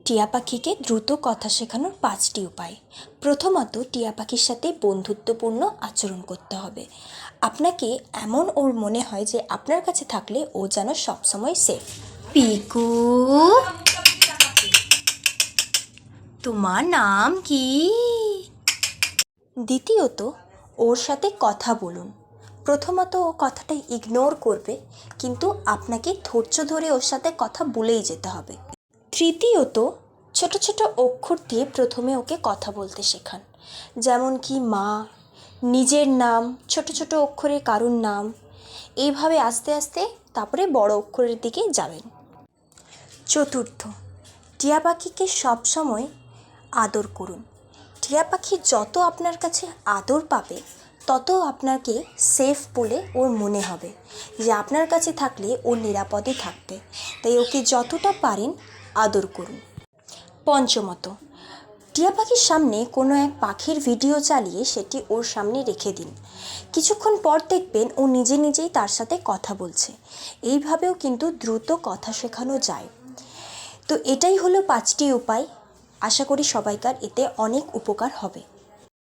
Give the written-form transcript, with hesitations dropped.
টিয়া পাখিকে দ্রুত কথা শেখানোর 5টি উপায়। প্রথমত, টিয়া পাখির সাথে বন্ধুত্বপূর্ণ আচরণ করতে হবে। আপনাকে এমন ওর মনে হয় যে আপনার কাছে থাকলে ও যেন সবসময় সেফ। পিকু, তোমার নাম কি? দ্বিতীয়ত, ওর সাথে কথা বলুন। প্রথমত ও কথাটা ইগনোর করবে, কিন্তু আপনাকে ধৈর্য ধরে ওর সাথে কথা বলেই যেতে হবে। তৃতীয়ত, ছোট ছোট অক্ষর দিয়ে প্রথমে ওকে কথা বলতে শেখান, যেমন কি মা, নিজের নাম, ছোট ছোট অক্ষরে কারুর নাম। এইভাবে আস্তে আস্তে তারপরে বড় অক্ষরের দিকে যাবেন। চতুর্থ, টিয়া পাখিকে সবসময় আদর করুন। টিয়া পাখি যত আপনার কাছে আদর পাবে তত আপনাকে সেফ বলে ওর মনে হবে, যে আপনার কাছে থাকলে ও নিরাপদে থাকবে। তাই ওকে যতটা পারেন আদর করুন। পঞ্চমত, টিয়া পাখির সামনে কোনো এক পাখির ভিডিও চালিয়ে সেটি ওর সামনে রেখে দিন। কিছুক্ষণ পর দেখবেন ও নিজে নিজেই তার সাথে কথা বলছে। এইভাবেও কিন্তু দ্রুত কথা শেখানো যায়। তো এটাই হলো 5টি উপায়। আশা করি সবাইকার এতে অনেক উপকার হবে।